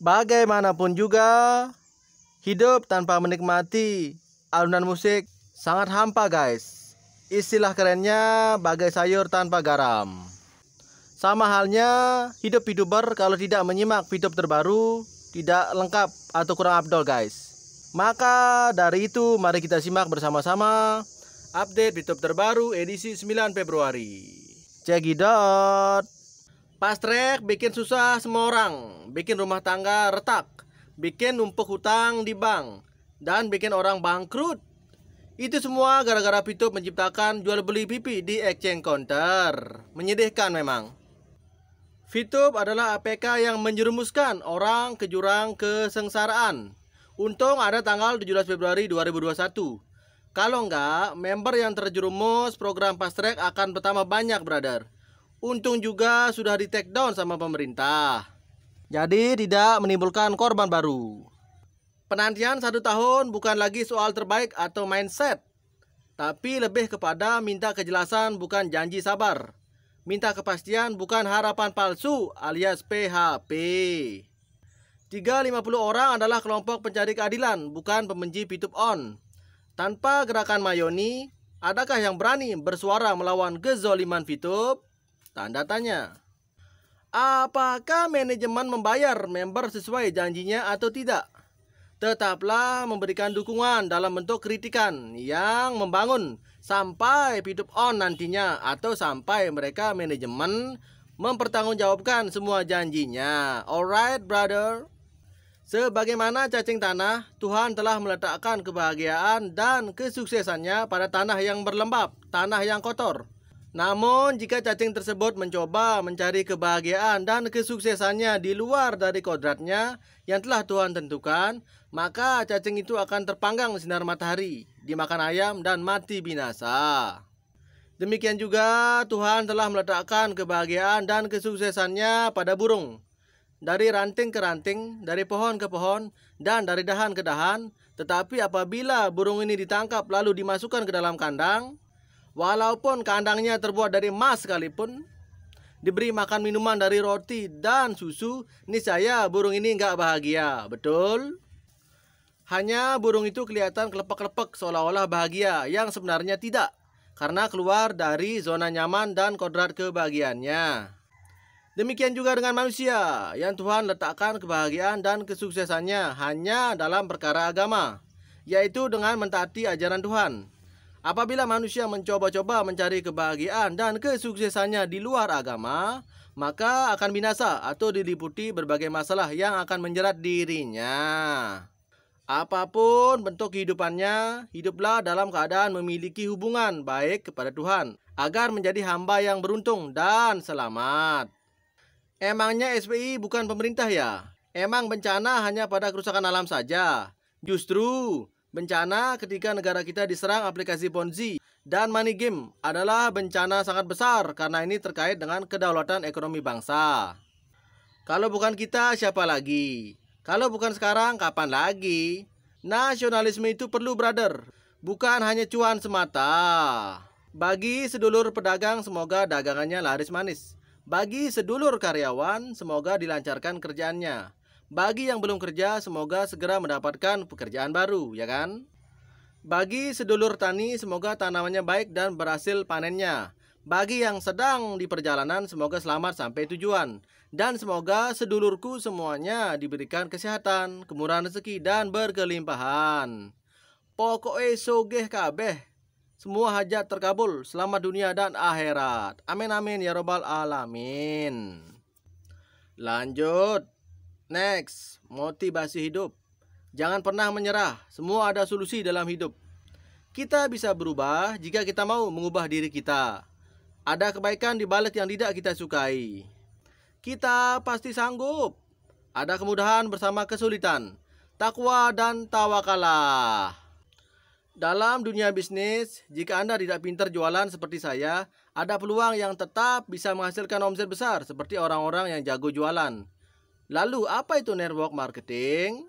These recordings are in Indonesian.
Bagaimanapun juga, hidup tanpa menikmati alunan musik sangat hampa guys. Istilah kerennya bagai sayur tanpa garam. Sama halnya hidup VTuber kalau tidak menyimak video terbaru tidak lengkap atau kurang afdol guys. Maka dari itu mari kita simak bersama-sama update video terbaru edisi 9 Februari. Check it out. Fast track bikin susah semua orang, bikin rumah tangga retak, bikin numpuk hutang di bank, dan bikin orang bangkrut. Itu semua gara-gara VTube menciptakan jual beli pipi di exchange counter. Menyedihkan memang. VTube adalah APK yang menjerumuskan orang ke jurang kesengsaraan. Untung ada tanggal 17 Februari 2021. Kalau enggak, member yang terjerumus program Fast Track akan bertambah banyak, brother. Untung juga sudah di take down sama pemerintah. Jadi tidak menimbulkan korban baru. Penantian 1 tahun bukan lagi soal terbaik atau mindset, tapi lebih kepada minta kejelasan bukan janji sabar. Minta kepastian bukan harapan palsu alias PHP. 350 orang adalah kelompok pencari keadilan, bukan pembenci VTube on. Tanpa gerakan Mayoni, adakah yang berani bersuara melawan kezoliman VTube? Tanda tanya. Apakah manajemen membayar member sesuai janjinya atau tidak? Tetaplah memberikan dukungan dalam bentuk kritikan yang membangun sampai VTube on nantinya atau sampai mereka manajemen mempertanggungjawabkan semua janjinya. Alright brother. Sebagaimana cacing tanah, Tuhan telah meletakkan kebahagiaan dan kesuksesannya pada tanah yang berlembab, tanah yang kotor. Namun jika cacing tersebut mencoba mencari kebahagiaan dan kesuksesannya di luar dari kodratnya yang telah Tuhan tentukan, maka cacing itu akan terpanggang sinar matahari, dimakan ayam dan mati binasa. Demikian juga Tuhan telah meletakkan kebahagiaan dan kesuksesannya pada burung. Dari ranting ke ranting, dari pohon ke pohon, dan dari dahan ke dahan. Tetapi apabila burung ini ditangkap lalu dimasukkan ke dalam kandang, walaupun kandangnya terbuat dari emas sekalipun, diberi makan minuman dari roti dan susu, niscaya burung ini nggak bahagia, betul? Hanya burung itu kelihatan kelepek-kelepek seolah-olah bahagia, yang sebenarnya tidak, karena keluar dari zona nyaman dan kodrat kebahagiaannya. Demikian juga dengan manusia, yang Tuhan letakkan kebahagiaan dan kesuksesannya hanya dalam perkara agama, yaitu dengan mentaati ajaran Tuhan. Apabila manusia mencoba-coba mencari kebahagiaan dan kesuksesannya di luar agama, maka akan binasa atau diliputi berbagai masalah yang akan menjerat dirinya. Apapun bentuk kehidupannya, hiduplah dalam keadaan memiliki hubungan baik kepada Tuhan, agar menjadi hamba yang beruntung dan selamat. Emangnya SPI bukan pemerintah ya? Emang bencana hanya pada kerusakan alam saja? Justru bencana ketika negara kita diserang aplikasi Ponzi dan money game adalah bencana sangat besar karena ini terkait dengan kedaulatan ekonomi bangsa. Kalau bukan kita, siapa lagi? Kalau bukan sekarang, kapan lagi? Nasionalisme itu perlu brother, bukan hanya cuan semata. Bagi sedulur pedagang, semoga dagangannya laris manis. Bagi sedulur karyawan, semoga dilancarkan kerjaannya. Bagi yang belum kerja, semoga segera mendapatkan pekerjaan baru, ya kan? Bagi sedulur tani, semoga tanamannya baik dan berhasil panennya. Bagi yang sedang di perjalanan, semoga selamat sampai tujuan. Dan semoga sedulurku semuanya diberikan kesehatan, kemurahan rezeki, dan berkelimpahan. Pokoknya sogeh kabeh. Semua hajat terkabul, selamat dunia dan akhirat. Amin amin ya robbal alamin. Lanjut. Next, motivasi hidup. Jangan pernah menyerah, semua ada solusi dalam hidup. Kita bisa berubah jika kita mau mengubah diri kita. Ada kebaikan di balik yang tidak kita sukai. Kita pasti sanggup. Ada kemudahan bersama kesulitan. Takwa dan tawakalah. Dalam dunia bisnis, jika Anda tidak pintar jualan seperti saya, ada peluang yang tetap bisa menghasilkan omset besar seperti orang-orang yang jago jualan. Lalu apa itu network marketing?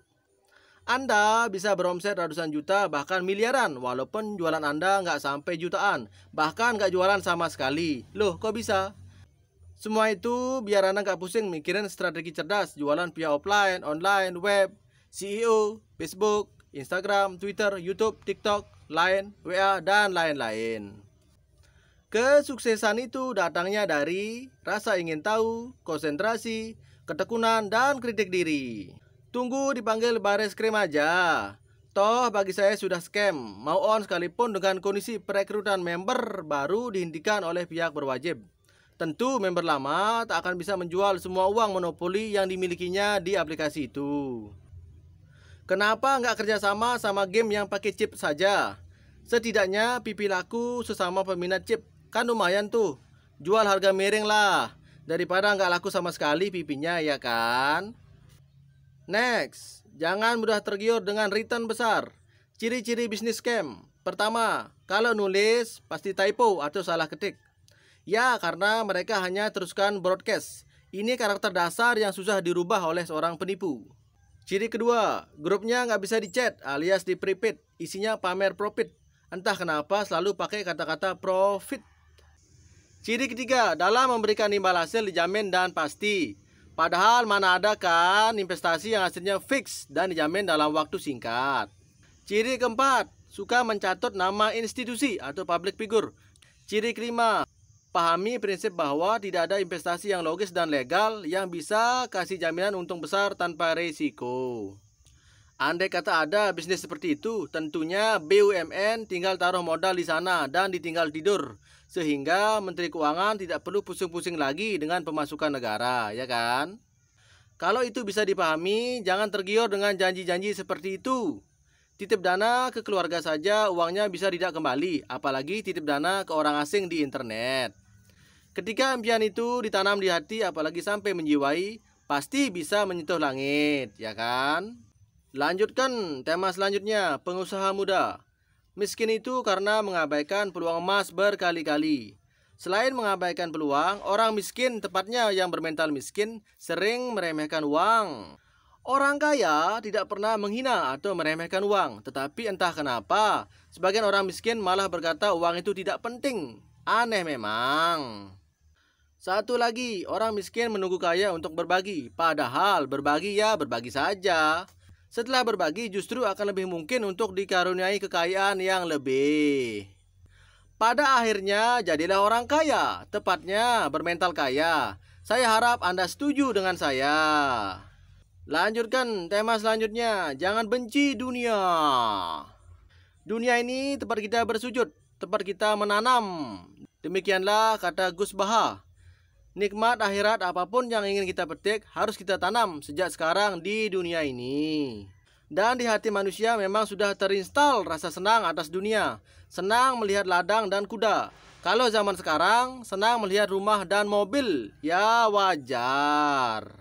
Anda bisa beromset ratusan juta bahkan miliaran walaupun jualan Anda nggak sampai jutaan, bahkan nggak jualan sama sekali. Loh kok bisa? Semua itu biar Anda nggak pusing mikirin strategi cerdas jualan via offline, online, web, CEO, Facebook, Instagram, Twitter, YouTube, TikTok, Line, WA, dan lain-lain. Kesuksesan itu datangnya dari rasa ingin tahu, konsentrasi, ketekunan, dan kritik diri. Tunggu dipanggil baris krim aja. Toh bagi saya sudah scam, mau on sekalipun dengan kondisi perekrutan member baru dihentikan oleh pihak berwajib. Tentu member lama tak akan bisa menjual semua uang monopoli yang dimilikinya di aplikasi itu. Kenapa nggak kerjasama sama game yang pakai chip saja? Setidaknya pipi laku sesama peminat chip, kan lumayan tuh. Jual harga miring lah, daripada nggak laku sama sekali pipinya, ya kan? Next, jangan mudah tergiur dengan return besar. Ciri-ciri bisnis scam. Pertama, kalau nulis pasti typo atau salah ketik. Ya, karena mereka hanya teruskan broadcast. Ini karakter dasar yang susah dirubah oleh seorang penipu. Ciri kedua, grupnya nggak bisa di-chat alias di-private. Isinya pamer profit. Entah kenapa selalu pakai kata-kata profit. Ciri ketiga, dalam memberikan imbal hasil dijamin dan pasti. Padahal mana ada kan investasi yang hasilnya fix dan dijamin dalam waktu singkat. Ciri keempat, suka mencatut nama institusi atau public figure. Ciri kelima, pahami prinsip bahwa tidak ada investasi yang logis dan legal yang bisa kasih jaminan untung besar tanpa risiko. Andai kata ada bisnis seperti itu, tentunya BUMN tinggal taruh modal di sana dan ditinggal tidur. Sehingga Menteri Keuangan tidak perlu pusing-pusing lagi dengan pemasukan negara, ya kan? Kalau itu bisa dipahami, jangan tergiur dengan janji-janji seperti itu. Titip dana ke keluarga saja uangnya bisa tidak kembali, apalagi titip dana ke orang asing di internet. Ketika impian itu ditanam di hati apalagi sampai menjiwai, pasti bisa menyentuh langit, ya kan? Lanjutkan tema selanjutnya, pengusaha muda. Miskin itu karena mengabaikan peluang emas berkali-kali. Selain mengabaikan peluang, orang miskin, tepatnya yang bermental miskin, sering meremehkan uang. Orang kaya tidak pernah menghina atau meremehkan uang, tetapi entah kenapa, sebagian orang miskin malah berkata uang itu tidak penting. Aneh memang. Satu lagi, orang miskin menunggu kaya untuk berbagi, padahal berbagi ya berbagi saja. Setelah berbagi justru akan lebih mungkin untuk dikaruniai kekayaan yang lebih. Pada akhirnya jadilah orang kaya, tepatnya bermental kaya. Saya harap Anda setuju dengan saya. Lanjutkan tema selanjutnya, jangan benci dunia. Dunia ini tempat kita bersujud, tempat kita menanam. Demikianlah kata Gus Baha. Nikmat akhirat apapun yang ingin kita petik harus kita tanam sejak sekarang di dunia ini. Dan di hati manusia memang sudah terinstal rasa senang atas dunia. Senang melihat ladang dan kuda. Kalau zaman sekarang senang melihat rumah dan mobil, ya wajar.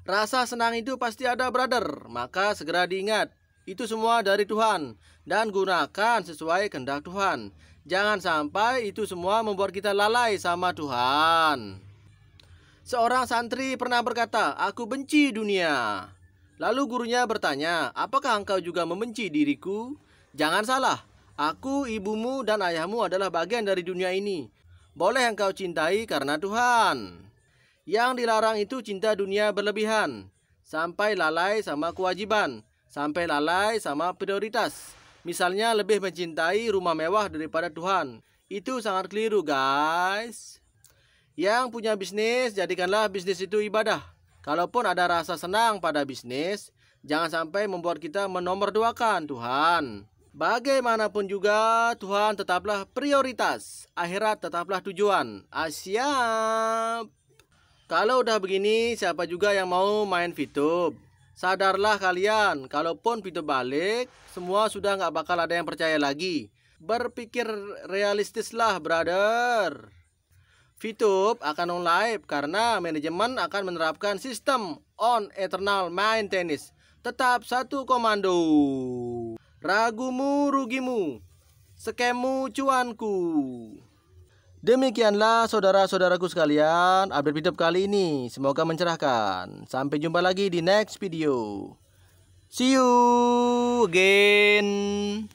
Rasa senang itu pasti ada, brother. Maka segera diingat, itu semua dari Tuhan. Dan gunakan sesuai kehendak Tuhan. Jangan sampai itu semua membuat kita lalai sama Tuhan. Seorang santri pernah berkata, "Aku benci dunia." Lalu gurunya bertanya, "Apakah engkau juga membenci diriku?" "Jangan salah, aku, ibumu, dan ayahmu adalah bagian dari dunia ini. Boleh engkau cintai karena Tuhan." Yang dilarang itu cinta dunia berlebihan, sampai lalai sama kewajiban, sampai lalai sama prioritas. Misalnya lebih mencintai rumah mewah daripada Tuhan. Itu sangat keliru, guys. Yang punya bisnis, jadikanlah bisnis itu ibadah. Kalaupun ada rasa senang pada bisnis, jangan sampai membuat kita menomorduakan Tuhan. Bagaimanapun juga, Tuhan tetaplah prioritas. Akhirat tetaplah tujuan. Siap. Kalau udah begini, siapa juga yang mau main VTube? Sadarlah kalian, kalaupun VTube balik, semua sudah nggak bakal ada yang percaya lagi. Berpikir realistislah, brother. VTube akan on live karena manajemen akan menerapkan sistem on eternal maintenance. Tetap satu komando. Ragumu rugimu, skemmu cuanku. Demikianlah saudara-saudaraku sekalian, update VTube kali ini. Semoga mencerahkan. Sampai jumpa lagi di next video. See you again.